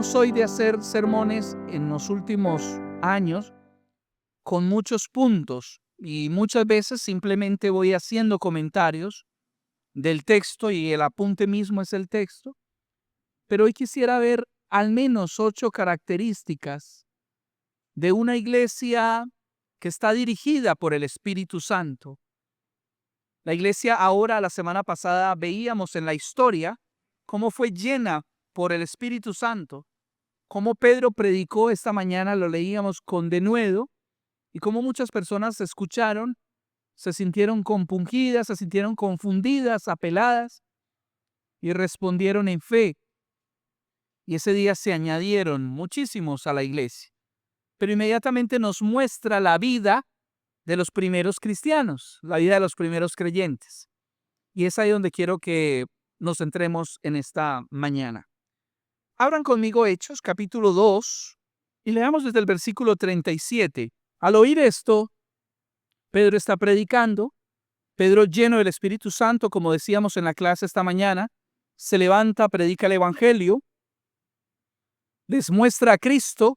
no soy de hacer sermones en los últimos años con muchos puntos y muchas veces simplemente voy haciendo comentarios del texto y el apunte mismo es el texto, pero hoy quisiera ver al menos 8 características de una iglesia que está dirigida por el Espíritu Santo. La iglesia ahora, la semana pasada, veíamos en la historia cómo fue llena por el Espíritu Santo, cómo Pedro predicó esta mañana, lo leíamos con denuedo, y cómo muchas personas escucharon, se sintieron compungidas, se sintieron confundidas, apeladas, y respondieron en fe. Y ese día se añadieron muchísimos a la iglesia. Pero inmediatamente nos muestra la vida de los primeros cristianos, la vida de los primeros creyentes. Y es ahí donde quiero que nos centremos en esta mañana. Abran conmigo Hechos, capítulo 2, y leamos desde el versículo 37. Al oír esto, Pedro está predicando. Pedro, lleno del Espíritu Santo, como decíamos en la clase esta mañana, se levanta, predica el Evangelio, les muestra a Cristo.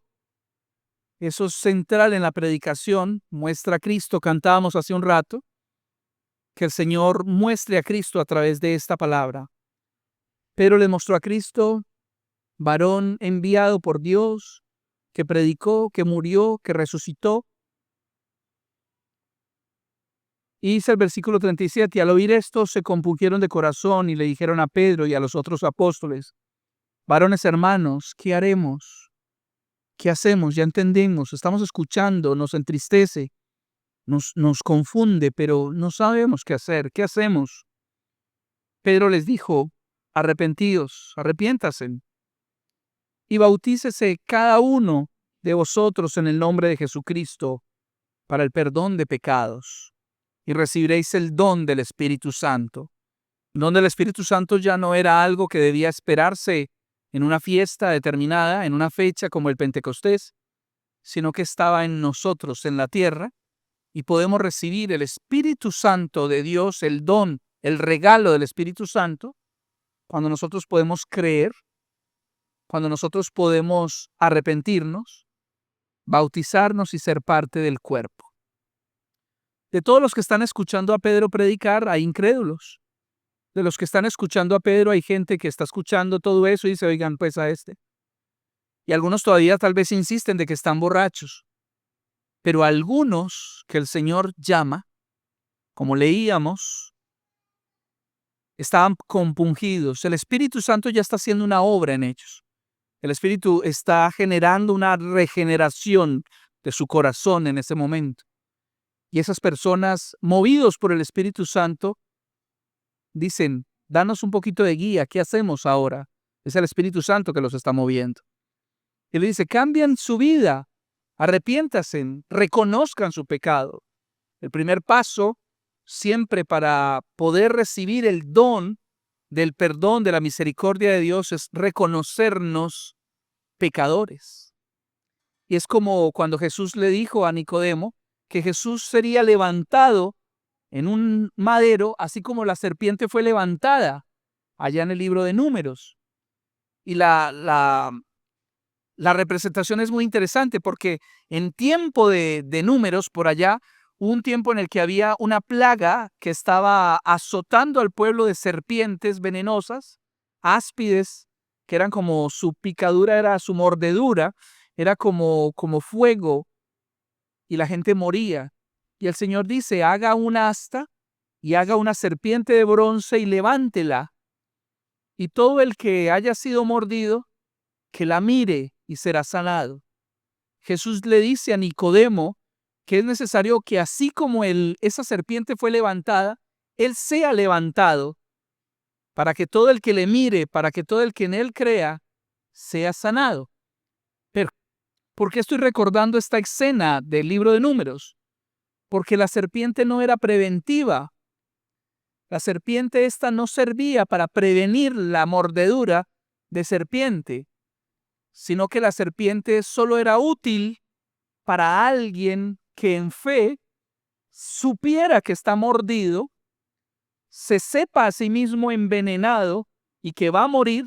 Eso es central en la predicación, muestra a Cristo, cantábamos hace un rato, que el Señor muestre a Cristo a través de esta palabra. Pedro le mostró a Cristo, varón enviado por Dios, que predicó, que murió, que resucitó. Y dice el versículo 37, al oír esto se compungieron de corazón y le dijeron a Pedro y a los otros apóstoles, varones hermanos, ¿qué haremos? ¿Qué hacemos? Ya entendemos, estamos escuchando, nos entristece, nos confunde, pero no sabemos qué hacer. ¿Qué hacemos? Pedro les dijo, arrepentíos, arrepiéntase y bautícese cada uno de vosotros en el nombre de Jesucristo para el perdón de pecados y recibiréis el don del Espíritu Santo. El don del Espíritu Santo ya no era algo que debía esperarse en una fiesta determinada, en una fecha como el Pentecostés, sino que estaba en nosotros, en la tierra, y podemos recibir el Espíritu Santo de Dios, el don, el regalo del Espíritu Santo, cuando nosotros podemos creer, cuando nosotros podemos arrepentirnos, bautizarnos y ser parte del cuerpo. De todos los que están escuchando a Pedro predicar, hay incrédulos. De los que están escuchando a Pedro, hay gente que está escuchando todo eso y dice, oigan, pues a este. Y algunos todavía tal vez insisten de que están borrachos. Pero algunos que el Señor llama, como leíamos, estaban compungidos. El Espíritu Santo ya está haciendo una obra en ellos. El Espíritu está generando una regeneración de su corazón en ese momento. Y esas personas, movidos por el Espíritu Santo, dicen, danos un poquito de guía, ¿qué hacemos ahora? Es el Espíritu Santo que los está moviendo. Y le dice, cambien su vida, arrepiéntanse, reconozcan su pecado. El primer paso, siempre para poder recibir el don del perdón, de la misericordia de Dios, es reconocernos pecadores. Y es como cuando Jesús le dijo a Nicodemo que Jesús sería levantado en un madero, así como la serpiente fue levantada allá en el libro de Números. Y la representación es muy interesante porque en tiempo de Números, por allá, hubo un tiempo en el que había una plaga que estaba azotando al pueblo de serpientes venenosas, áspides, que eran como su picadura, era su mordedura, era como fuego, y la gente moría. Y el Señor dice, haga una asta y haga una serpiente de bronce y levántela. Y todo el que haya sido mordido, que la mire y será sanado. Jesús le dice a Nicodemo que es necesario que así como esa serpiente fue levantada, él sea levantado para que todo el que le mire, para que todo el que en él crea, sea sanado. Pero, ¿por qué estoy recordando esta escena del libro de Números? Porque la serpiente no era preventiva. La serpiente esta no servía para prevenir la mordedura de serpiente, sino que la serpiente solo era útil para alguien que en fe supiera que está mordido, se sepa a sí mismo envenenado y que va a morir,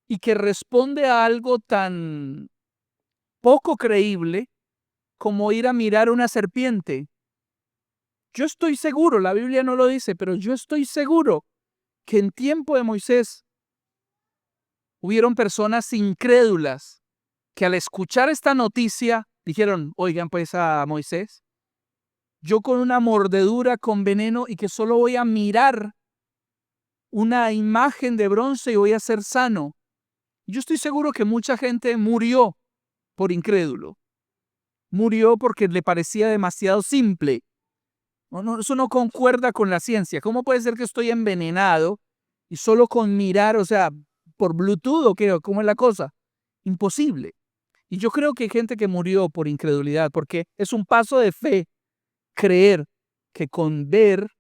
y que responde a algo tan poco creíble como ir a mirar una serpiente. Yo estoy seguro, la Biblia no lo dice, pero yo estoy seguro que en tiempo de Moisés hubieron personas incrédulas que al escuchar esta noticia dijeron, oigan pues a Moisés, yo con una mordedura con veneno y que solo voy a mirar una imagen de bronce y voy a ser sano. Yo estoy seguro que mucha gente murió por incrédulo. Murió porque le parecía demasiado simple. No, eso no concuerda con la ciencia. ¿Cómo puede ser que estoy envenenado y solo con mirar, o sea, por Bluetooth o qué? ¿Cómo es la cosa? Imposible. Y yo creo que hay gente que murió por incredulidad, porque es un paso de fe creer que con ver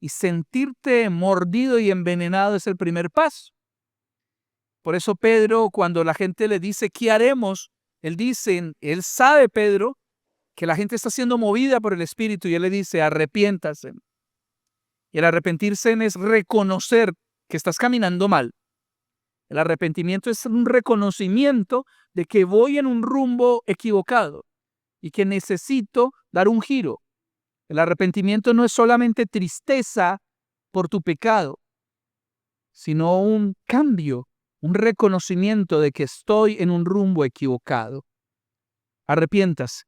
y sentirte mordido y envenenado es el primer paso. Por eso Pedro, cuando la gente le dice, ¿qué haremos? Él sabe, Pedro, que la gente está siendo movida por el Espíritu y él le dice, arrepiéntase. Y el arrepentirse es reconocer que estás caminando mal. El arrepentimiento es un reconocimiento de que voy en un rumbo equivocado y que necesito dar un giro. El arrepentimiento no es solamente tristeza por tu pecado, sino un cambio, un reconocimiento de que estoy en un rumbo equivocado. Arrepientas,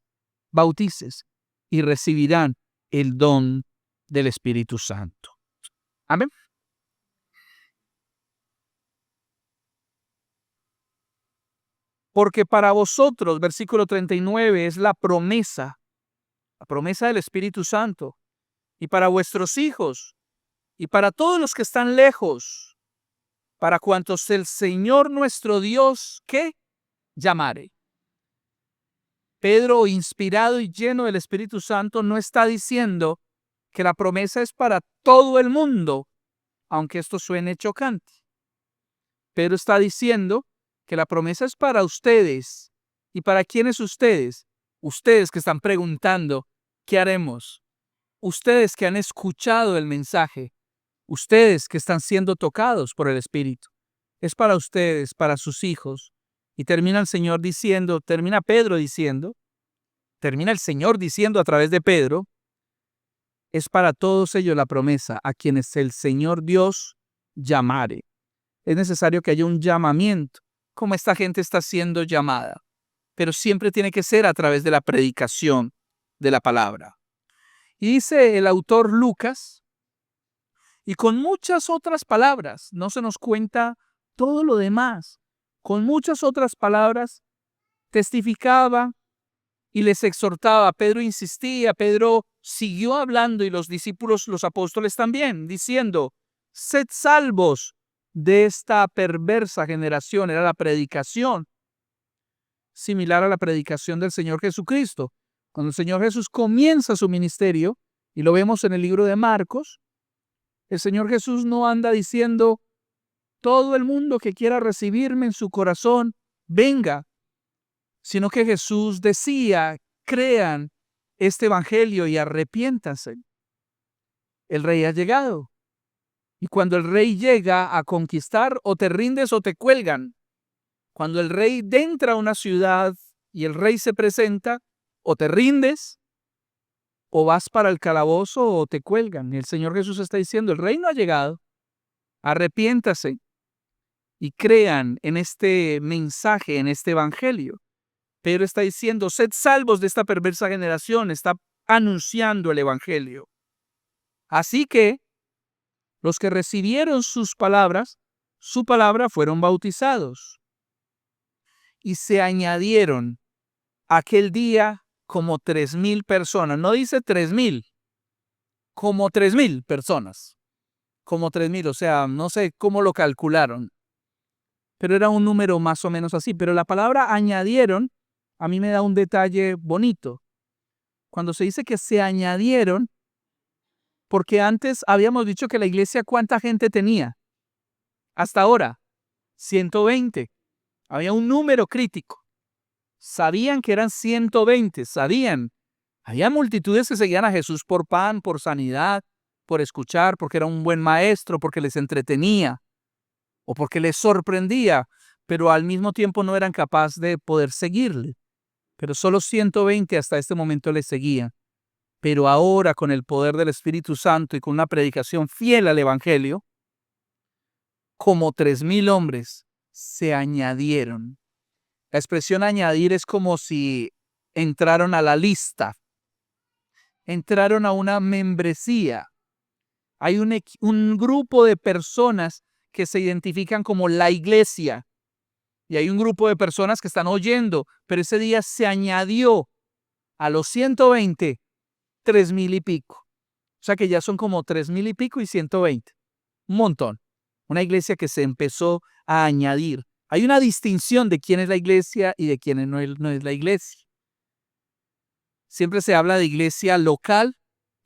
bautices y recibirán el don del Espíritu Santo. Amén. Porque para vosotros, versículo 39, es la promesa del Espíritu Santo, y para vuestros hijos, y para todos los que están lejos, para cuantos el Señor nuestro Dios, ¿qué? Llamare. Pedro, inspirado y lleno del Espíritu Santo, no está diciendo que la promesa es para todo el mundo, aunque esto suene chocante. Pedro está diciendo que la promesa es para ustedes. ¿Y para quiénes ustedes? Ustedes que están preguntando, ¿qué haremos? Ustedes que han escuchado el mensaje. Ustedes que están siendo tocados por el Espíritu. Es para ustedes, para sus hijos. Y termina el Señor diciendo, termina el Señor diciendo a través de Pedro, es para todos ellos la promesa, a quienes el Señor Dios llamare. Es necesario que haya un llamamiento, como esta gente está siendo llamada, pero siempre tiene que ser a través de la predicación de la palabra. Y dice el autor Lucas, y con muchas otras palabras, no se nos cuenta todo lo demás, con muchas otras palabras testificaba y les exhortaba. Pedro insistía, Pedro siguió hablando y los discípulos, los apóstoles también, diciendo, sed salvos de esta perversa generación. Era la predicación similar a la predicación del Señor Jesucristo. Cuando el Señor Jesús comienza su ministerio, y lo vemos en el libro de Marcos, el Señor Jesús no anda diciendo, todo el mundo que quiera recibirme en su corazón, venga, sino que Jesús decía, crean este evangelio y arrepiéntanse. El rey ha llegado. Y cuando el rey llega a conquistar, o te rindes o te cuelgan. Cuando el rey entra a una ciudad y el rey se presenta, o te rindes, o vas para el calabozo o te cuelgan. Y el Señor Jesús está diciendo, el rey no ha llegado. Arrepiéntase y crean en este mensaje, en este evangelio. Pedro está diciendo, sed salvos de esta perversa generación, está anunciando el evangelio. Así que los que recibieron su palabra fueron bautizados. Y se añadieron aquel día como 3,000 personas. No dice 3,000, como 3,000 personas. Como 3,000, o sea, no sé cómo lo calcularon. Pero era un número más o menos así. Pero la palabra añadieron, a mí me da un detalle bonito. Cuando se dice que se añadieron, porque antes habíamos dicho que la iglesia, ¿cuánta gente tenía? Hasta ahora, 120. Había un número crítico. Sabían que eran 120, sabían. Había multitudes que seguían a Jesús por pan, por sanidad, por escuchar, porque era un buen maestro, porque les entretenía o porque les sorprendía. pero al mismo tiempo no eran capaces de poder seguirle. Pero solo 120 hasta este momento le seguían. Pero ahora, con el poder del Espíritu Santo y con una predicación fiel al Evangelio, como 3,000 hombres se añadieron. La expresión añadir es como si entraron a la lista, entraron a una membresía. Hay un grupo de personas que se identifican como la iglesia y hay un grupo de personas que están oyendo, pero ese día se añadió a los 120, 3,000 y pico. O sea que ya son como 3,000 y pico y 120. Un montón. Una iglesia que se empezó a añadir. Hay una distinción de quién es la iglesia y de quién no es la iglesia. Siempre se habla de iglesia local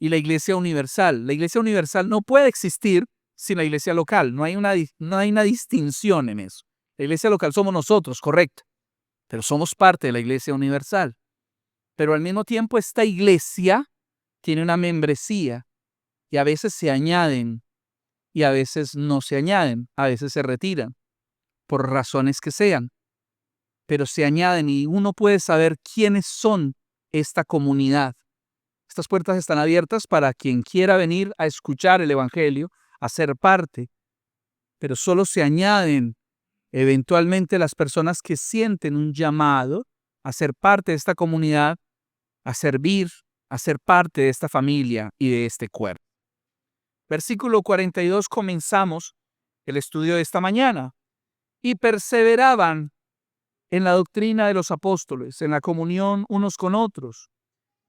y la iglesia universal. La iglesia universal no puede existir sin la iglesia local. No hay una distinción en eso. La iglesia local somos nosotros, correcto, pero somos parte de la iglesia universal. Pero al mismo tiempo esta iglesia tiene una membresía y a veces se añaden y a veces no se añaden, a veces se retiran, por razones que sean, pero se añaden y uno puede saber quiénes son esta comunidad. Estas puertas están abiertas para quien quiera venir a escuchar el Evangelio, a ser parte, pero solo se añaden eventualmente las personas que sienten un llamado a ser parte de esta comunidad, a servir, a ser parte de esta familia y de este cuerpo. Versículo 42 comenzamos el estudio de esta mañana. Y perseveraban en la doctrina de los apóstoles, en la comunión unos con otros,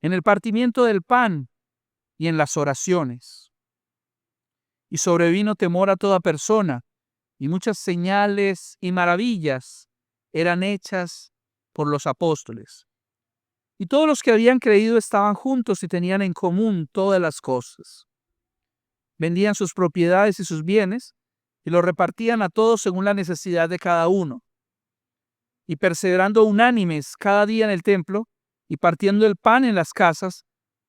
en el partimiento del pan y en las oraciones. Y sobrevino temor a toda persona, y muchas señales y maravillas eran hechas por los apóstoles. Y todos los que habían creído estaban juntos y tenían en común todas las cosas. Vendían sus propiedades y sus bienes y los repartían a todos según la necesidad de cada uno. Y perseverando unánimes cada día en el templo y partiendo el pan en las casas,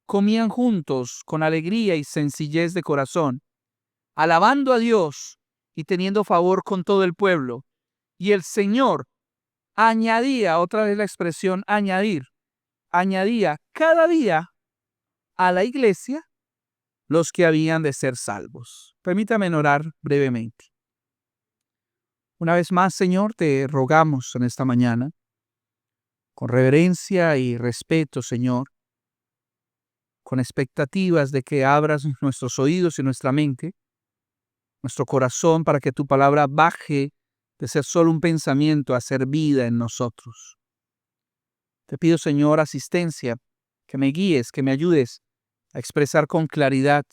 comían juntos con alegría y sencillez de corazón, alabando a Dios y teniendo favor con todo el pueblo. Y el Señor añadía, otra vez la expresión añadir, añadía cada día a la iglesia los que habían de ser salvos. Permítame orar brevemente. Una vez más, Señor, te rogamos en esta mañana, con reverencia y respeto, Señor, con expectativas de que abras nuestros oídos y nuestra mente, nuestro corazón, para que tu palabra baje de ser solo un pensamiento a ser vida en nosotros. Te pido, Señor, asistencia, que me guíes, que me ayudes a expresar con claridad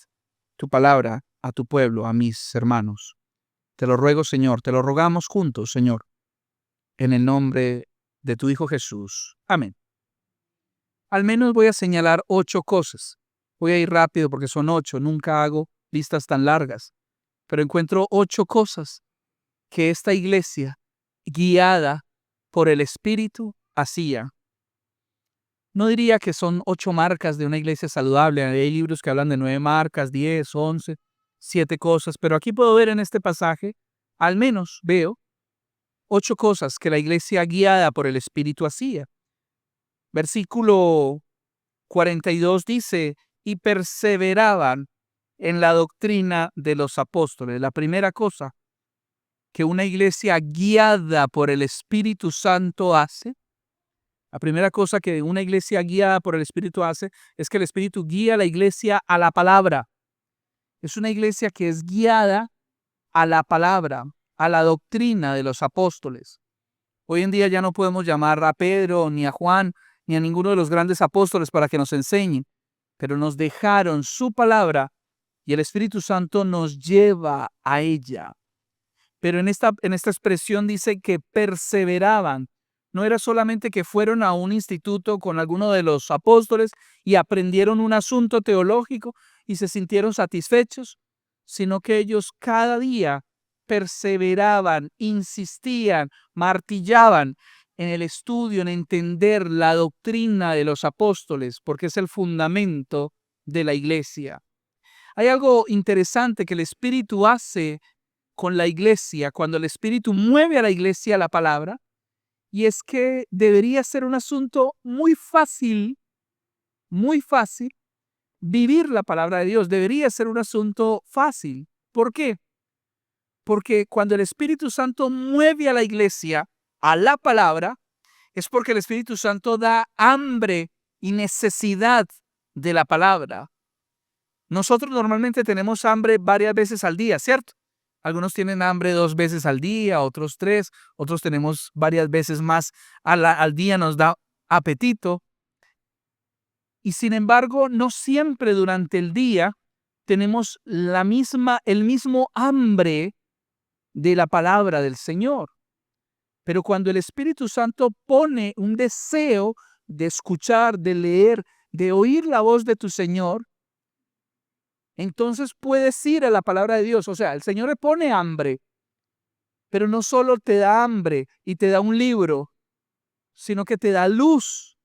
tu palabra a tu pueblo, a mis hermanos. Te lo ruego, Señor, te lo rogamos juntos, Señor, en el nombre de tu Hijo Jesús. Amén. Al menos voy a señalar 8 cosas. Voy a ir rápido porque son 8, nunca hago listas tan largas, pero encuentro 8 cosas que esta iglesia, guiada por el Espíritu, hacía. No diría que son 8 marcas de una iglesia saludable. Hay libros que hablan de 9 marcas, 10, 11, 7 cosas, pero aquí puedo ver en este pasaje, al menos veo 8 cosas que la iglesia guiada por el Espíritu hacía. Versículo 42 dice, y perseveraban en la doctrina de los apóstoles. La primera cosa que una iglesia guiada por el Espíritu Santo hace, la primera cosa que una iglesia guiada por el Espíritu hace, es que el Espíritu guía a la iglesia a la palabra. Es una iglesia que es guiada a la palabra, a la doctrina de los apóstoles. Hoy en día ya no podemos llamar a Pedro, ni a Juan, ni a ninguno de los grandes apóstoles para que nos enseñen, pero nos dejaron su palabra y el Espíritu Santo nos lleva a ella. Pero en esta expresión dice que perseveraban. No era solamente que fueron a un instituto con alguno de los apóstoles y aprendieron un asunto teológico y se sintieron satisfechos, sino que ellos cada día perseveraban, insistían, martillaban en el estudio, en entender la doctrina de los apóstoles, porque es el fundamento de la iglesia. Hay algo interesante que el Espíritu hace con la iglesia, cuando el Espíritu mueve a la iglesia la palabra, y es que debería ser un asunto muy fácil vivir la palabra de Dios. Debería ser un asunto fácil. ¿Por qué? Porque cuando el Espíritu Santo mueve a la iglesia a la palabra, es porque el Espíritu Santo da hambre y necesidad de la palabra. Nosotros normalmente tenemos hambre varias veces al día, ¿cierto? Algunos tienen hambre 2 veces al día, otros 3, otros tenemos varias veces más al día, nos da apetito. Y sin embargo, no siempre durante el día tenemos el mismo hambre de la palabra del Señor. Pero cuando el Espíritu Santo pone un deseo de escuchar, de leer, de oír la voz de tu Señor, entonces puedes ir a la palabra de Dios. O sea, el Señor le pone hambre, pero no solo te da hambre y te da un libro, sino que te da luz.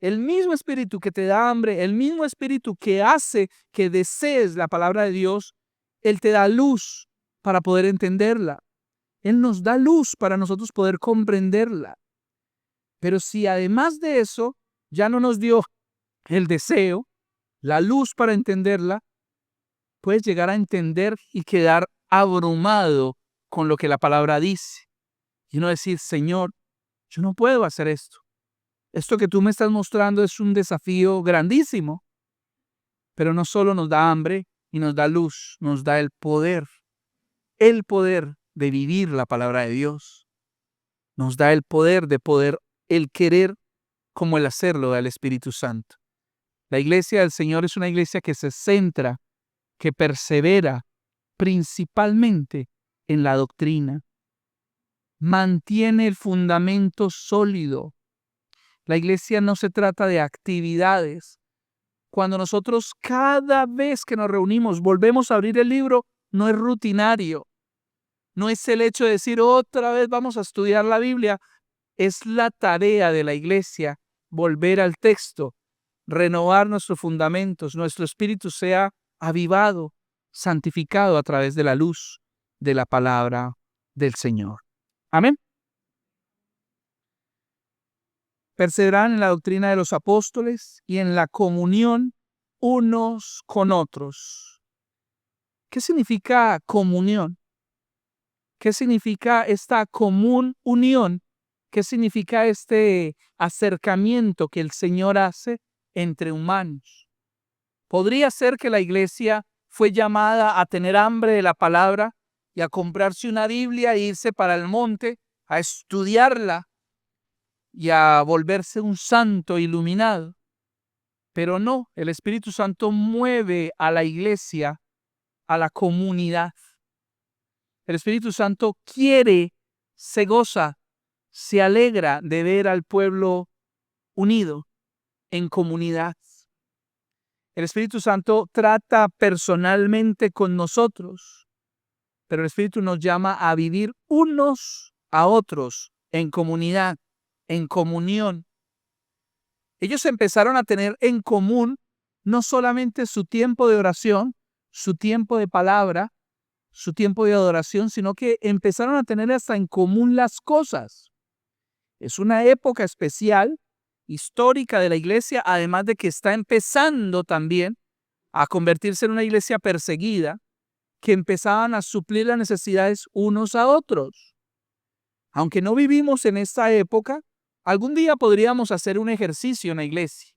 El mismo Espíritu que te da hambre, el mismo Espíritu que hace que desees la palabra de Dios, Él te da luz para poder entenderla. Él nos da luz para nosotros poder comprenderla. Pero si además de eso ya no nos dio el deseo, la luz para entenderla, puedes llegar a entender y quedar abrumado con lo que la palabra dice. Y no decir, Señor, yo no puedo hacer esto. Esto que tú me estás mostrando es un desafío grandísimo. Pero no solo nos da hambre y nos da luz, nos da el poder de vivir la palabra de Dios. Nos da el poder, el querer como el hacerlo del Espíritu Santo. La iglesia del Señor es una iglesia que se centra, que persevera principalmente en la doctrina. Mantiene el fundamento sólido. La iglesia no se trata de actividades. Cuando nosotros cada vez que nos reunimos volvemos a abrir el libro, no es rutinario. No es el hecho de decir otra vez vamos a estudiar la Biblia. Es la tarea de la iglesia volver al texto, renovar nuestros fundamentos, nuestro espíritu sea avivado, santificado a través de la luz de la palabra del Señor. Amén. Perseverar en la doctrina de los apóstoles y en la comunión unos con otros. ¿Qué significa comunión? ¿Qué significa esta común unión? ¿Qué significa este acercamiento que el Señor hace entre humanos? Podría ser que la iglesia fue llamada a tener hambre de la palabra y a comprarse una Biblia e irse para el monte a estudiarla y a volverse un santo iluminado. Pero no, el Espíritu Santo mueve a la iglesia, a la comunidad. El Espíritu Santo quiere, se goza, se alegra de ver al pueblo unido en comunidad. El Espíritu Santo trata personalmente con nosotros, pero el Espíritu nos llama a vivir unos a otros en comunidad, en comunión. Ellos empezaron a tener en común no solamente su tiempo de oración, su tiempo de palabra, su tiempo de adoración, sino que empezaron a tener hasta en común las cosas. Es una época especial, histórica de la iglesia, además de que está empezando también a convertirse en una iglesia perseguida, que empezaban a suplir las necesidades unos a otros. Aunque no vivimos en esta época, algún día podríamos hacer un ejercicio en la iglesia.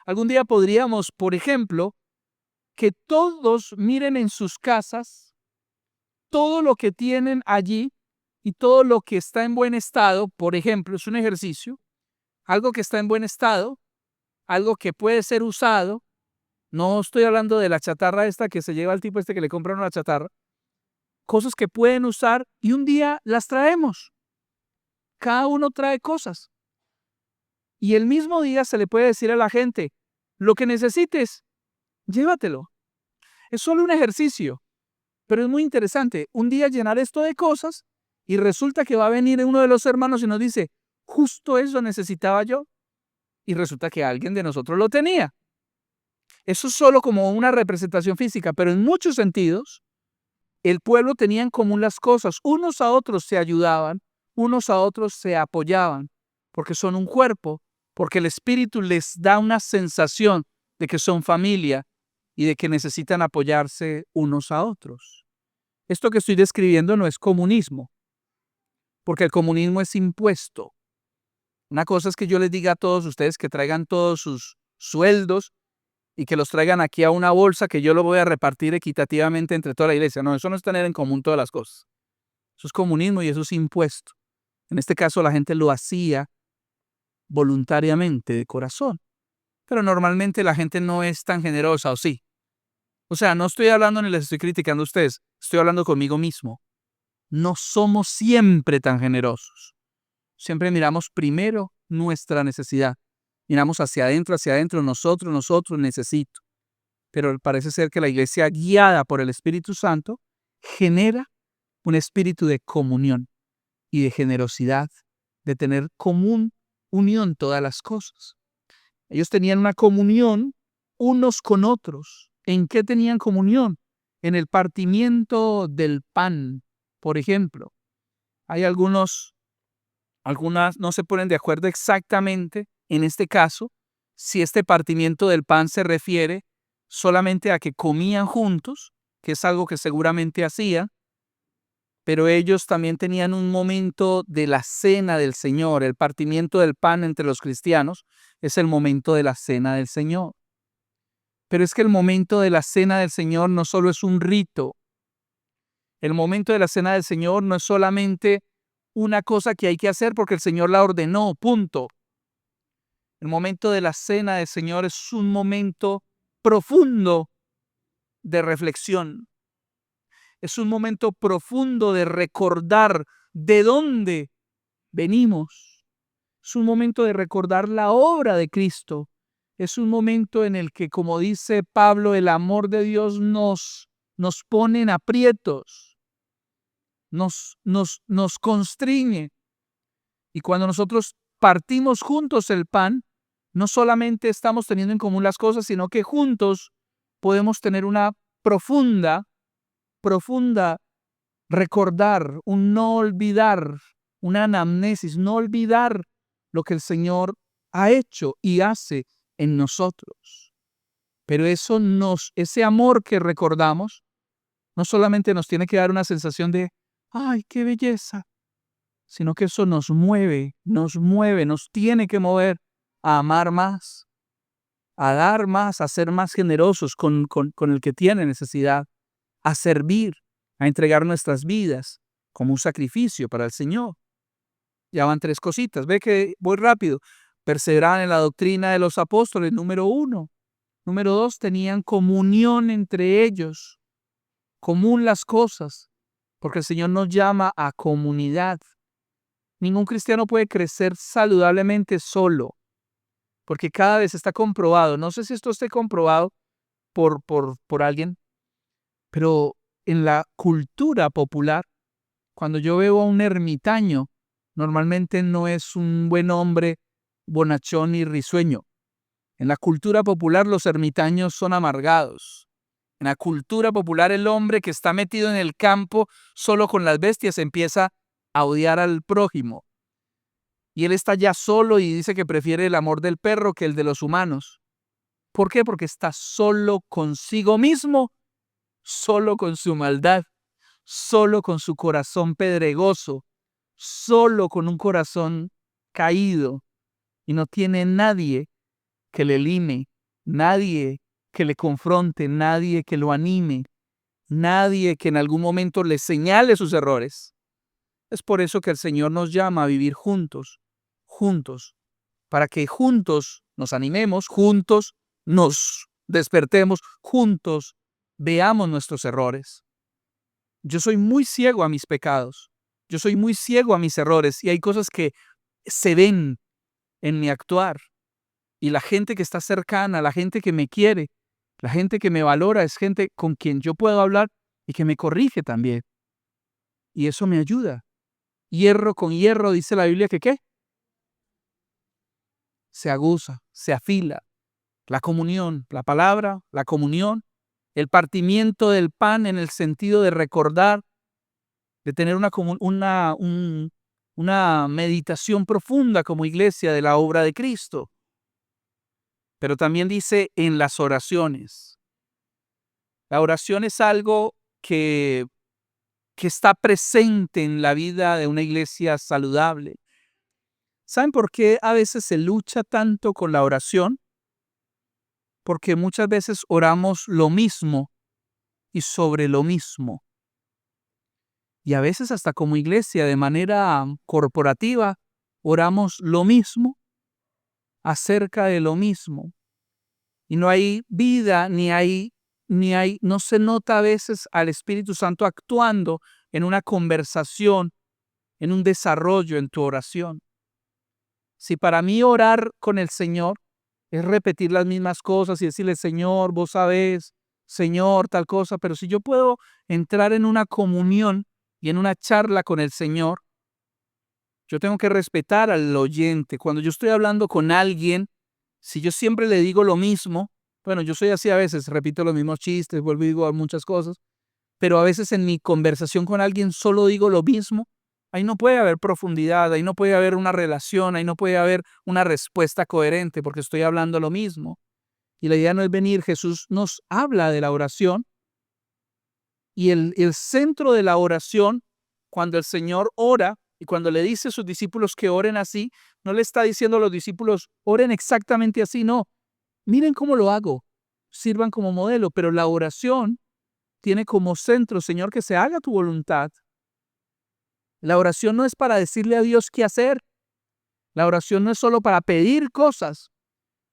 Algún día podríamos, por ejemplo, que todos miren en sus casas todo lo que tienen allí y todo lo que está en buen estado. Por ejemplo, es un ejercicio, algo que está en buen estado, algo que puede ser usado. No estoy hablando de la chatarra esta que se lleva al tipo este que le compran una chatarra. Cosas que pueden usar y un día las traemos. Cada uno trae cosas. Y el mismo día se le puede decir a la gente, lo que necesites, llévatelo. Es solo un ejercicio, pero es muy interesante. Un día llenar esto de cosas y resulta que va a venir uno de los hermanos y nos dice, justo eso necesitaba yo. Y resulta que alguien de nosotros lo tenía. Eso es solo como una representación física, pero en muchos sentidos, el pueblo tenía en común las cosas. Unos a otros se ayudaban, unos a otros se apoyaban, porque son un cuerpo, porque el Espíritu les da una sensación de que son familia y de que necesitan apoyarse unos a otros. Esto que estoy describiendo no es comunismo, porque el comunismo es impuesto. Una cosa es que yo les diga a todos ustedes que traigan todos sus sueldos y que los traigan aquí a una bolsa que yo lo voy a repartir equitativamente entre toda la iglesia. No, eso no es tener en común todas las cosas. Eso es comunismo y eso es impuesto. En este caso la gente lo hacía voluntariamente, de corazón. Pero normalmente la gente no es tan generosa, ¿o sí? O sea, no estoy hablando ni les estoy criticando a ustedes, estoy hablando conmigo mismo. No somos siempre tan generosos. Siempre miramos primero nuestra necesidad. Miramos hacia adentro, nosotros, necesito. Pero parece ser que la iglesia, guiada por el Espíritu Santo, genera un espíritu de comunión y de generosidad, de tener común unión todas las cosas. Ellos tenían una comunión unos con otros. ¿En qué tenían comunión? En el partimiento del pan, por ejemplo. Hay algunas no se ponen de acuerdo exactamente en este caso si este partimiento del pan se refiere solamente a que comían juntos, que es algo que seguramente hacían, pero ellos también tenían un momento de la cena del Señor. El partimiento del pan entre los cristianos es el momento de la cena del Señor. Pero es que el momento de la cena del Señor no solo es un rito. El momento de la cena del Señor no es solamente una cosa que hay que hacer porque el Señor la ordenó, punto. El momento de la cena del Señor es un momento profundo de reflexión. Es un momento profundo de recordar de dónde venimos. Es un momento de recordar la obra de Cristo. Es un momento en el que, como dice Pablo, el amor de Dios nos pone en aprietos, nos constriñe. Y cuando nosotros partimos juntos el pan, no solamente estamos teniendo en común las cosas, sino que juntos podemos tener una profunda recordar, un no olvidar, una anamnesis, no olvidar lo que el Señor ha hecho y hace en nosotros. Pero ese amor que recordamos, no solamente nos tiene que dar una sensación de, ¡ay, qué belleza!, sino que eso nos mueve, nos tiene que mover a amar más, a dar más, a ser más generosos con el que tiene necesidad, a servir, a entregar nuestras vidas como un sacrificio para el Señor. Ya van 3 cositas. Ve que voy rápido. Perseveraban en la doctrina de los apóstoles, número 1. Número 2, tenían comunión entre ellos, común las cosas, porque el Señor nos llama a comunidad. Ningún cristiano puede crecer saludablemente solo, porque cada vez está comprobado. No sé si esto esté comprobado por alguien, pero en la cultura popular, cuando yo veo a un ermitaño, normalmente no es un buen hombre bonachón y risueño. En la cultura popular los ermitaños son amargados. En la cultura popular el hombre que está metido en el campo solo con las bestias empieza a odiar al prójimo. Y él está ya solo y dice que prefiere el amor del perro que el de los humanos. ¿Por qué? Porque está solo consigo mismo, solo con su maldad, solo con su corazón pedregoso, solo con un corazón caído, y no tiene nadie que le lime, nadie que le confronte, nadie que lo anime, nadie que en algún momento le señale sus errores. Es por eso que el Señor nos llama a vivir juntos, para que juntos nos animemos, juntos nos despertemos, juntos veamos nuestros errores. Yo soy muy ciego a mis pecados, yo soy muy ciego a mis errores y hay cosas que se ven en mi actuar. Y la gente que está cercana, la gente que me quiere, la gente que me valora, es gente con quien yo puedo hablar y que me corrige también. Y eso me ayuda. Hierro con hierro, dice la Biblia que ¿qué? Se aguza, se afila. La comunión, la palabra, la comunión El partimiento del pan en el sentido de recordar, de tener una meditación profunda como iglesia de la obra de Cristo. Pero también dice en las oraciones. La oración es algo que está presente en la vida de una iglesia saludable. ¿Saben por qué a veces se lucha tanto con la oración? Porque muchas veces oramos lo mismo y sobre lo mismo. Y a veces hasta como iglesia, de manera corporativa, oramos lo mismo acerca de lo mismo. Y no hay vida, no se nota a veces al Espíritu Santo actuando en una conversación, en un desarrollo en tu oración. Si para mí orar con el Señor es repetir las mismas cosas y decirle, Señor, vos sabés, Señor, tal cosa, pero si yo puedo entrar en una comunión y en una charla con el Señor, yo tengo que respetar al oyente. Cuando yo estoy hablando con alguien, si yo siempre le digo lo mismo, bueno, yo soy así a veces, repito los mismos chistes, vuelvo y digo muchas cosas, pero a veces en mi conversación con alguien solo digo lo mismo, ahí no puede haber profundidad, ahí no puede haber una relación, ahí no puede haber una respuesta coherente porque estoy hablando lo mismo. Y la idea no es venir, Jesús nos habla de la oración y el centro de la oración, cuando el Señor ora y cuando le dice a sus discípulos que oren así, no le está diciendo a los discípulos, oren exactamente así, no. Miren cómo lo hago, sirvan como modelo, pero la oración tiene como centro, Señor, que se haga tu voluntad. La oración no es para decirle a Dios qué hacer. La oración no es solo para pedir cosas.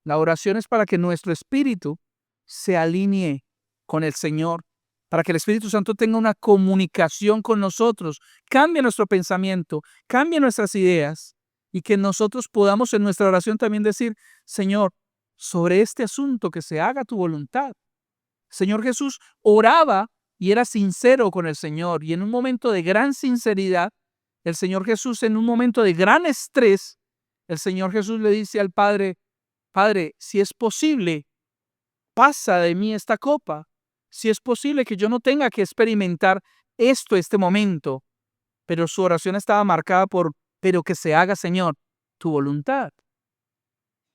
La oración es para que nuestro espíritu se alinee con el Señor, para que el Espíritu Santo tenga una comunicación con nosotros, cambie nuestro pensamiento, cambie nuestras ideas y que nosotros podamos en nuestra oración también decir, Señor, sobre este asunto que se haga tu voluntad. Señor Jesús oraba y era sincero con el Señor y en un momento de gran sinceridad, el Señor Jesús en un momento de gran estrés, el Señor Jesús le dice al Padre, Padre, si es posible, pasa de mí esta copa. Si es posible que yo no tenga que experimentar este momento. Pero su oración estaba marcada por, pero que se haga, Señor, tu voluntad.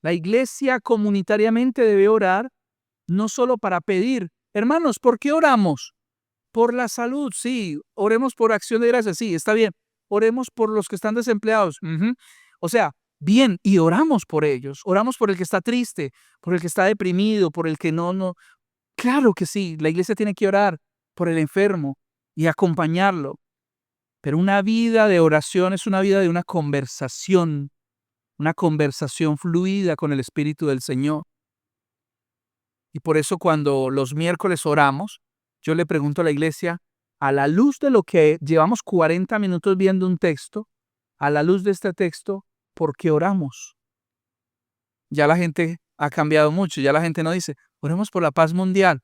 La iglesia comunitariamente debe orar no solo para pedir. Hermanos, ¿por qué oramos? Por la salud, sí. Oremos por acción de gracias, sí, está bien. Oremos por los que están desempleados. O sea, bien, y oramos por ellos. Oramos por el que está triste, por el que está deprimido, por el que no. Claro que sí, la iglesia tiene que orar por el enfermo y acompañarlo. Pero una vida de oración es una vida de una conversación fluida con el Espíritu del Señor. Y por eso cuando los miércoles oramos, yo le pregunto a la iglesia, a la luz de lo que llevamos 40 minutos viendo un texto, a la luz de este texto, ¿por qué oramos? Ya la gente ha cambiado mucho, ya la gente no dice, oremos por la paz mundial.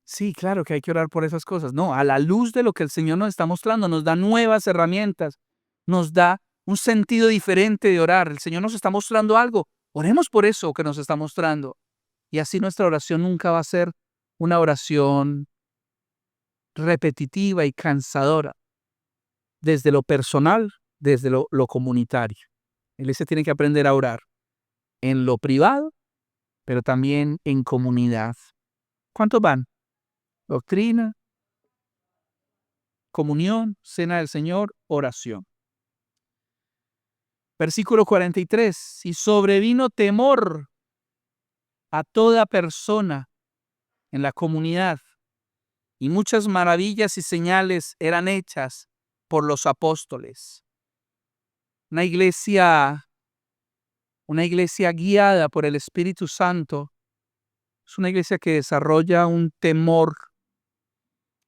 Sí, claro que hay que orar por esas cosas. No, a la luz de lo que el Señor nos está mostrando, nos da nuevas herramientas, nos da un sentido diferente de orar. El Señor nos está mostrando algo. Oremos por eso que nos está mostrando. Y así nuestra oración nunca va a ser una oración repetitiva y cansadora, desde lo personal, desde lo comunitario. La iglesia tiene que aprender a orar en lo privado, pero también en comunidad. ¿Cuántos van? Doctrina, comunión, cena del Señor, oración. Versículo 43. Y sobrevino temor a toda persona en la comunidad, y muchas maravillas y señales eran hechas por los apóstoles. Una iglesia guiada por el Espíritu Santo es una iglesia que desarrolla un temor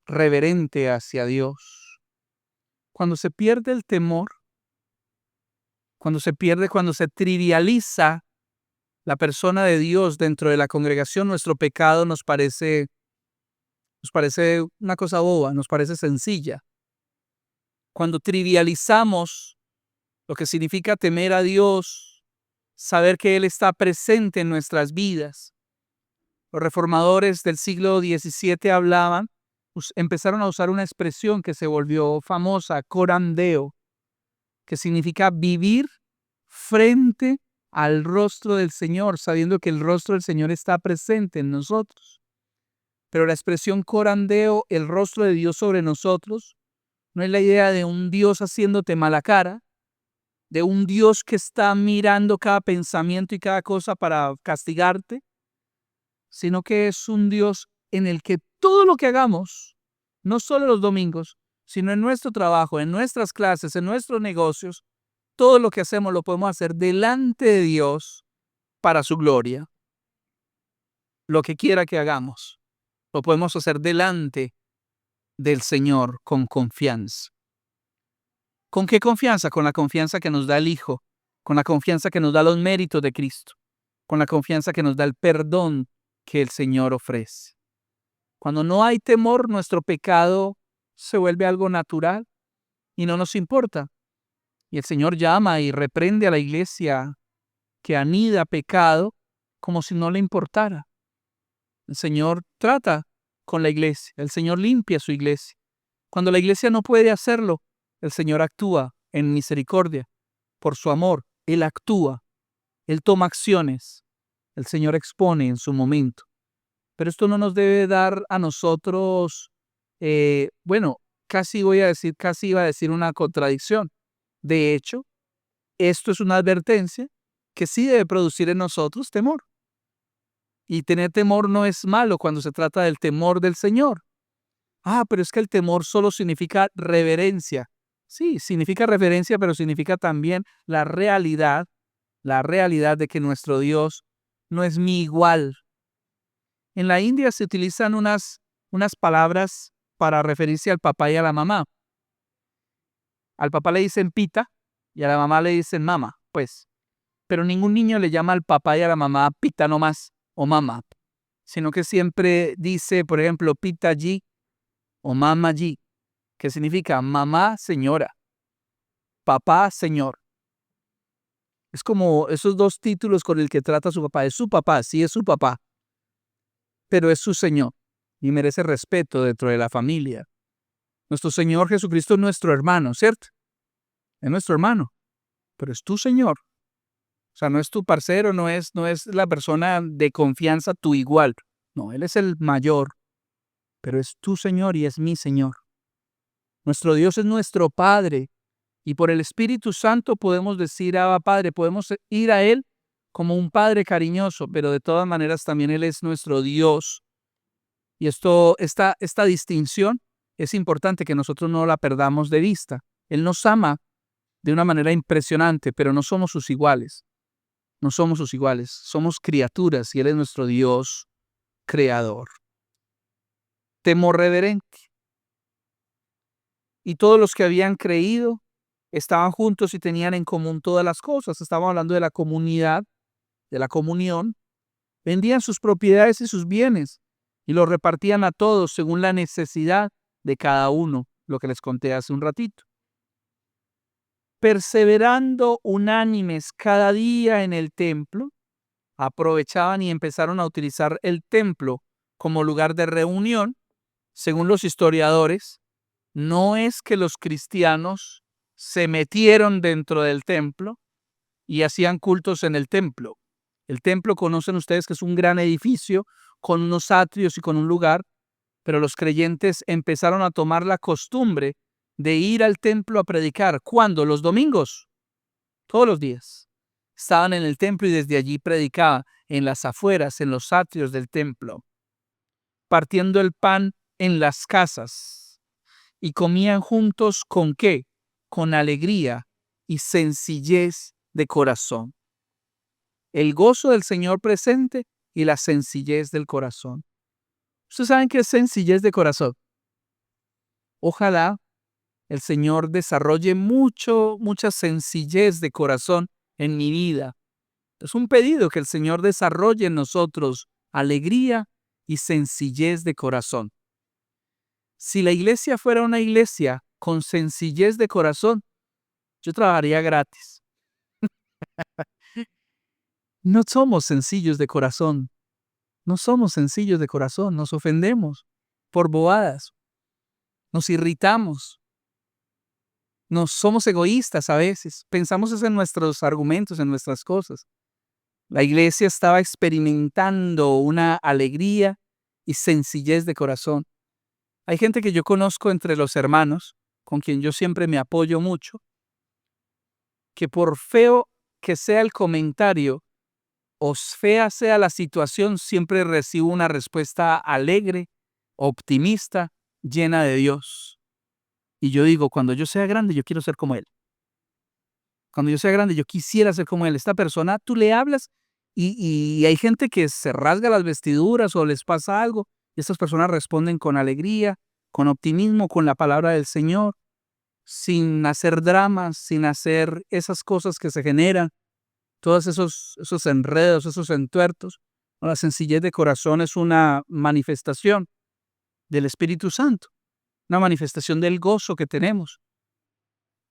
reverente hacia Dios. Cuando se pierde el temor, cuando se trivializa la persona de Dios dentro de la congregación, nuestro pecado nos parece una cosa boba, nos parece sencilla. Cuando trivializamos lo que significa temer a Dios, saber que Él está presente en nuestras vidas, Los reformadores del siglo XVII empezaron a usar una expresión que se volvió famosa, corandeo, que significa vivir frente al rostro del Señor, sabiendo que el rostro del Señor está presente en nosotros. Pero la expresión corandeo, el rostro de Dios sobre nosotros, no es la idea de un Dios haciéndote mala cara, de un Dios que está mirando cada pensamiento y cada cosa para castigarte, sino que es un Dios en el que todo lo que hagamos, no solo los domingos, sino en nuestro trabajo, en nuestras clases, en nuestros negocios, todo lo que hacemos lo podemos hacer delante de Dios para su gloria. Lo que quiera que hagamos, lo podemos hacer delante del Señor con confianza. ¿Con qué confianza? Con la confianza que nos da el Hijo, con la confianza que nos da los méritos de Cristo, con la confianza que nos da el perdón que el Señor ofrece. Cuando no hay temor, nuestro pecado se vuelve algo natural y no nos importa. Y el Señor llama y reprende a la iglesia que anida pecado como si no le importara. El Señor trata con la iglesia, el Señor limpia su iglesia. Cuando la iglesia no puede hacerlo, el Señor actúa en misericordia. Por su amor, Él actúa, Él toma acciones, el Señor expone en su momento. Pero esto no nos debe dar a nosotros, casi iba a decir una contradicción. De hecho, esto es una advertencia que sí debe producir en nosotros temor. Y tener temor no es malo cuando se trata del temor del Señor. Pero es que el temor solo significa reverencia. Sí, significa reverencia, pero significa también la realidad de que nuestro Dios no es mi igual. En la India se utilizan unas palabras para referirse al papá y a la mamá. Al papá le dicen pita y a la mamá le dicen mama, pues. Pero ningún niño le llama al papá y a la mamá pita nomás o mamá, sino que siempre dice, por ejemplo, pitaji o mamaji, que significa mamá señora, papá señor. Es como esos dos títulos con el que trata a su papá. Es su papá, sí es su papá, pero es su Señor y merece respeto dentro de la familia. Nuestro Señor Jesucristo es nuestro hermano, ¿cierto? Es nuestro hermano, pero es tu Señor. O sea, no es tu parcero, no es la persona de confianza tu igual. No, Él es el mayor, pero es tu Señor y es mi Señor. Nuestro Dios es nuestro Padre y por el Espíritu Santo podemos decir, Abba Padre, podemos ir a Él como un Padre cariñoso, pero de todas maneras también Él es nuestro Dios. Y esta distinción es importante que nosotros no la perdamos de vista. Él nos ama de una manera impresionante, pero no somos sus iguales. No somos sus iguales. Somos criaturas y Él es nuestro Dios creador. Temor reverente. Y todos los que habían creído estaban juntos y tenían en común todas las cosas. Estamos hablando de la comunidad, de la comunión. Vendían sus propiedades y sus bienes y los repartían a todos según la necesidad de cada uno, lo que les conté hace un ratito. Perseverando unánimes cada día en el templo, aprovechaban y empezaron a utilizar el templo como lugar de reunión. Según los historiadores, no es que los cristianos se metieron dentro del templo y hacían cultos en el templo. El templo, conocen ustedes que es un gran edificio con unos atrios y con un lugar, pero los creyentes empezaron a tomar la costumbre de ir al templo a predicar. ¿Cuándo? Los domingos. Todos los días. Estaban en el templo y desde allí predicaban en las afueras, en los atrios del templo, partiendo el pan en las casas. Y comían juntos ¿con qué? Con alegría y sencillez de corazón. El gozo del Señor presente y la sencillez del corazón. ¿Ustedes saben qué es sencillez de corazón? Ojalá el Señor desarrolle mucha sencillez de corazón en mi vida. Es un pedido que el Señor desarrolle en nosotros alegría y sencillez de corazón. Si la iglesia fuera una iglesia con sencillez de corazón, yo trabajaría gratis. No somos sencillos de corazón. No somos sencillos de corazón, nos ofendemos por bobadas, nos irritamos, nos somos egoístas a veces, pensamos es en nuestros argumentos, en nuestras cosas. La iglesia estaba experimentando una alegría y sencillez de corazón. Hay gente que yo conozco entre los hermanos, con quien yo siempre me apoyo mucho, que por feo que sea el comentario o fea sea la situación, siempre recibo una respuesta alegre, optimista, llena de Dios. Y yo digo, cuando yo sea grande, yo quiero ser como Él. Cuando yo sea grande, yo quisiera ser como Él. Esta persona, tú le hablas y hay gente que se rasga las vestiduras o les pasa algo y estas personas responden con alegría, con optimismo, con la palabra del Señor, sin hacer dramas, sin hacer esas cosas que se generan, todos esos enredos, esos entuertos. La sencillez de corazón es una manifestación del Espíritu Santo, una manifestación del gozo que tenemos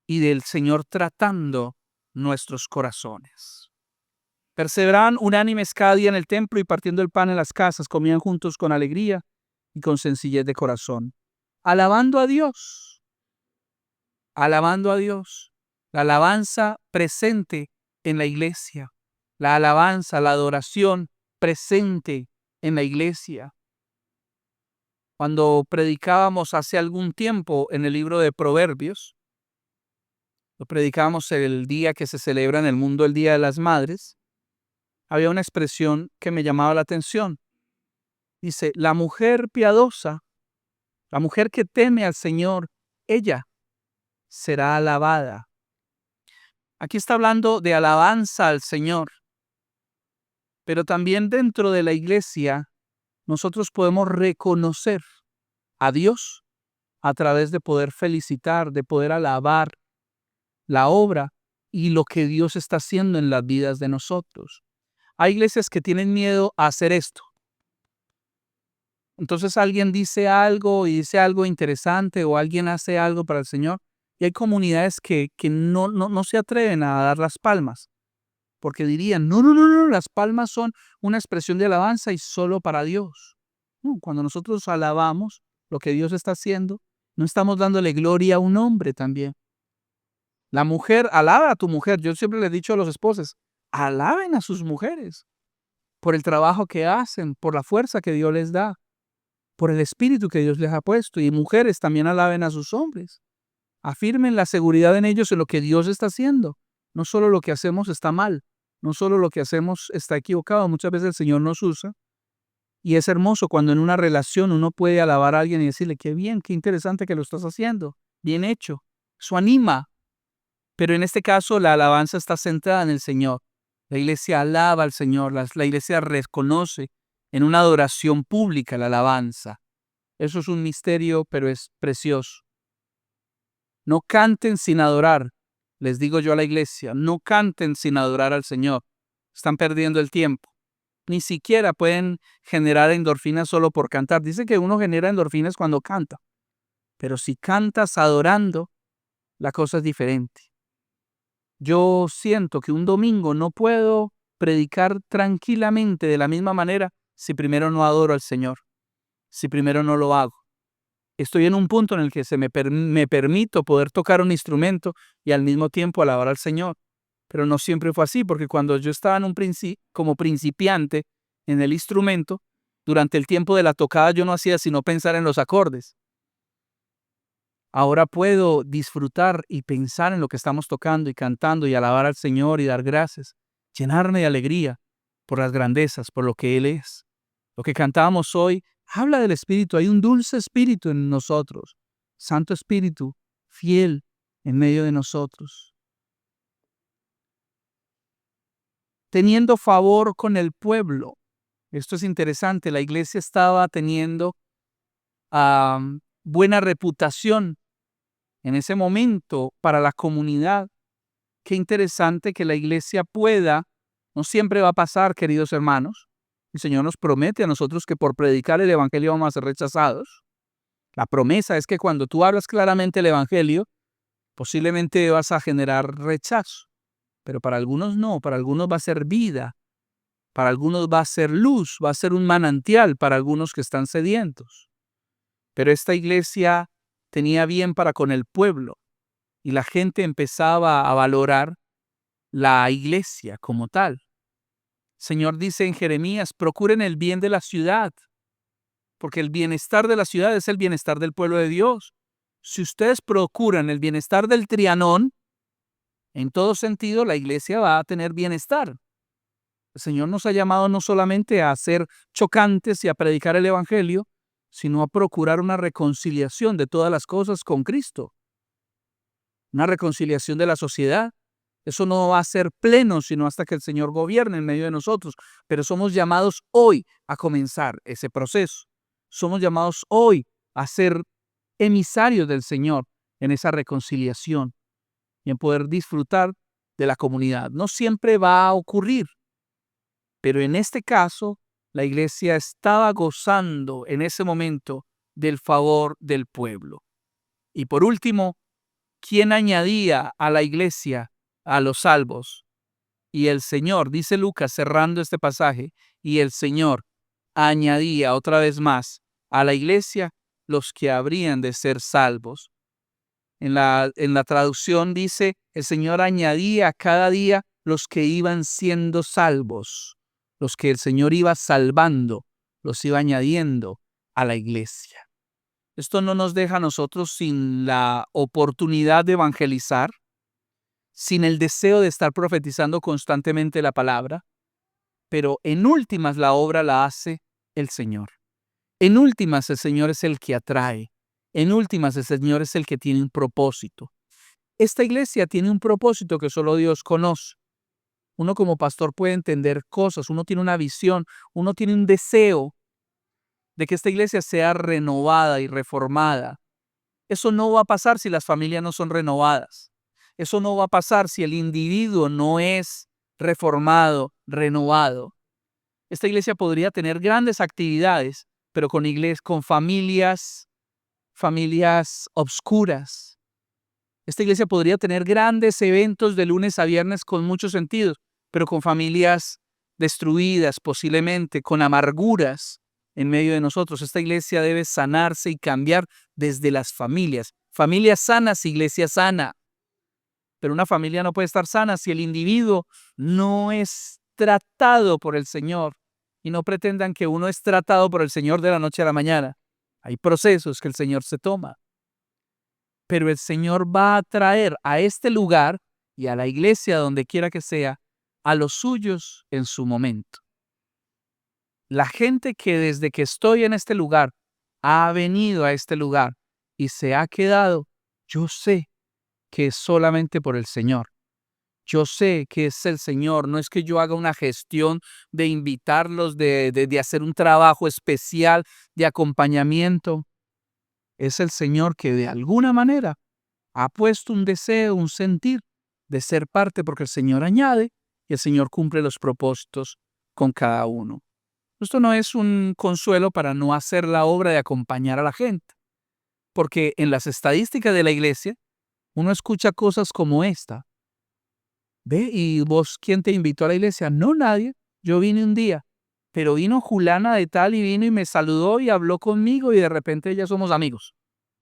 y del Señor tratando nuestros corazones. Perseveraban unánimes cada día en el templo y partiendo el pan en las casas, comían juntos con alegría y con sencillez de corazón, alabando a Dios, alabando a Dios. La alabanza presente en la iglesia, la alabanza, la adoración presente en la iglesia. Cuando predicábamos hace algún tiempo en el libro de Proverbios, lo predicábamos el día que se celebra en el mundo el Día de las Madres, había una expresión que me llamaba la atención. Dice, la mujer piadosa, la mujer que teme al Señor, ella será alabada. Aquí está hablando de alabanza al Señor, pero también dentro de la iglesia nosotros podemos reconocer a Dios a través de poder felicitar, de poder alabar la obra y lo que Dios está haciendo en las vidas de nosotros. Hay iglesias que tienen miedo a hacer esto. Entonces alguien dice algo y dice algo interesante o alguien hace algo para el Señor y hay comunidades que no se atreven a dar las palmas porque dirían, no, las palmas son una expresión de alabanza y solo para Dios. No, cuando nosotros alabamos lo que Dios está haciendo, no estamos dándole gloria a un hombre también. La mujer, alaba a tu mujer. Yo siempre le he dicho a los esposos, alaben a sus mujeres por el trabajo que hacen, por la fuerza que Dios les da, por el espíritu que Dios les ha puesto. Y mujeres también alaben a sus hombres. Afirmen la seguridad en ellos en lo que Dios está haciendo. No solo lo que hacemos está mal, no solo lo que hacemos está equivocado. Muchas veces el Señor nos usa y es hermoso cuando en una relación uno puede alabar a alguien y decirle, qué bien, qué interesante que lo estás haciendo, bien hecho. Eso anima. Pero en este caso la alabanza está centrada en el Señor. La iglesia alaba al Señor, la iglesia reconoce en una adoración pública la alabanza. Eso es un misterio, pero es precioso. No canten sin adorar, les digo yo a la iglesia, no canten sin adorar al Señor. Están perdiendo el tiempo. Ni siquiera pueden generar endorfinas solo por cantar. Dice que uno genera endorfinas cuando canta, pero si cantas adorando, la cosa es diferente. Yo siento que un domingo no puedo predicar tranquilamente de la misma manera si primero no adoro al Señor, si primero no lo hago. Estoy en un punto en el que me permito poder tocar un instrumento y al mismo tiempo alabar al Señor. Pero no siempre fue así, porque cuando yo estaba como principiante en el instrumento, durante el tiempo de la tocada yo no hacía sino pensar en los acordes. Ahora puedo disfrutar y pensar en lo que estamos tocando y cantando y alabar al Señor y dar gracias, llenarme de alegría por las grandezas, por lo que Él es. Lo que cantábamos hoy habla del Espíritu. Hay un dulce Espíritu en nosotros, Santo Espíritu, fiel en medio de nosotros. Teniendo favor con el pueblo. Esto es interesante. La iglesia estaba teniendo buena reputación en ese momento para la comunidad. Qué interesante que la iglesia pueda, no siempre va a pasar, queridos hermanos. El Señor nos promete a nosotros que por predicar el evangelio vamos a ser rechazados. La promesa es que cuando tú hablas claramente el evangelio, posiblemente vas a generar rechazo. Pero para algunos no, para algunos va a ser vida. Para algunos va a ser luz, va a ser un manantial para algunos que están sedientos. Pero esta iglesia tenía bien para con el pueblo y la gente empezaba a valorar la iglesia como tal. El Señor dice en Jeremías, procuren el bien de la ciudad, porque el bienestar de la ciudad es el bienestar del pueblo de Dios. Si ustedes procuran el bienestar del Trianón, en todo sentido la iglesia va a tener bienestar. El Señor nos ha llamado no solamente a ser chocantes y a predicar el evangelio, sino a procurar una reconciliación de todas las cosas con Cristo. Una reconciliación de la sociedad. Eso no va a ser pleno sino hasta que el Señor gobierne en medio de nosotros. Pero somos llamados hoy a comenzar ese proceso. Somos llamados hoy a ser emisarios del Señor en esa reconciliación y en poder disfrutar de la comunidad. No siempre va a ocurrir, pero en este caso la iglesia estaba gozando en ese momento del favor del pueblo. Y por último, ¿quién añadía a la iglesia a los salvos? Y el Señor, dice Lucas cerrando este pasaje, y el Señor añadía otra vez más a la iglesia los que habrían de ser salvos. En la traducción dice, el Señor añadía cada día los que iban siendo salvos, los que el Señor iba salvando, los iba añadiendo a la iglesia. Esto no nos deja a nosotros sin la oportunidad de evangelizar, sin el deseo de estar profetizando constantemente la palabra, pero en últimas la obra la hace el Señor. En últimas el Señor es el que atrae. En últimas el Señor es el que tiene un propósito. Esta iglesia tiene un propósito que solo Dios conoce. Uno como pastor puede entender cosas, uno tiene una visión, uno tiene un deseo de que esta iglesia sea renovada y reformada. Eso no va a pasar si las familias no son renovadas. Eso no va a pasar si el individuo no es reformado, renovado. Esta iglesia podría tener grandes actividades, pero con familias obscuras. Esta iglesia podría tener grandes eventos de lunes a viernes con muchos sentidos, pero con familias destruidas posiblemente, con amarguras en medio de nosotros. Esta iglesia debe sanarse y cambiar desde las familias. Familias sanas, iglesia sana. Pero una familia no puede estar sana si el individuo no es tratado por el Señor. Y no pretendan que uno es tratado por el Señor de la noche a la mañana. Hay procesos que el Señor se toma. Pero el Señor va a traer a este lugar y a la iglesia, donde quiera que sea, a los suyos en su momento. La gente que desde que estoy en este lugar ha venido a este lugar y se ha quedado, yo sé que es solamente por el Señor. Yo sé que es el Señor, no es que yo haga una gestión de invitarlos, de hacer un trabajo especial de acompañamiento. Es el Señor que de alguna manera ha puesto un deseo, un sentir de ser parte, porque el Señor añade y el Señor cumple los propósitos con cada uno. Esto no es un consuelo para no hacer la obra de acompañar a la gente, porque en las estadísticas de la iglesia uno escucha cosas como esta. ¿Ve? ¿Y vos quién te invitó a la iglesia? No, nadie. Yo vine un día, pero vino Julana de tal y vino y me saludó y habló conmigo y de repente ya somos amigos.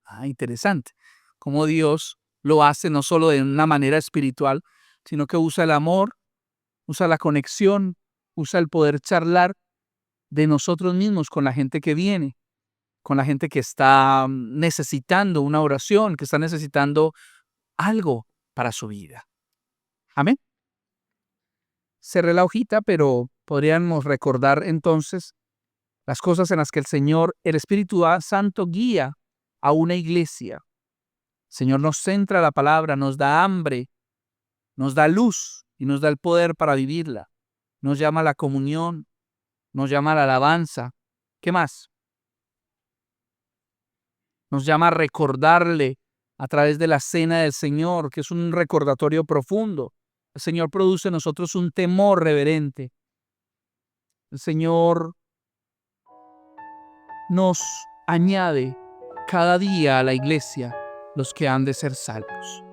Ah, interesante. Cómo Dios lo hace no solo de una manera espiritual, sino que usa el amor, usa la conexión, usa el poder charlar de nosotros mismos con la gente que viene, con la gente que está necesitando una oración, que está necesitando algo para su vida. Amén. Cerré la hojita, pero podríamos recordar entonces las cosas en las que el Señor, el Espíritu Santo, guía a una iglesia. El Señor nos centra la palabra, nos da hambre, nos da luz y nos da el poder para vivirla. Nos llama a la comunión, nos llama a la alabanza. ¿Qué más? Nos llama a recordarle a través de la cena del Señor, que es un recordatorio profundo. El Señor produce en nosotros un temor reverente. El Señor nos añade cada día a la iglesia los que han de ser salvos.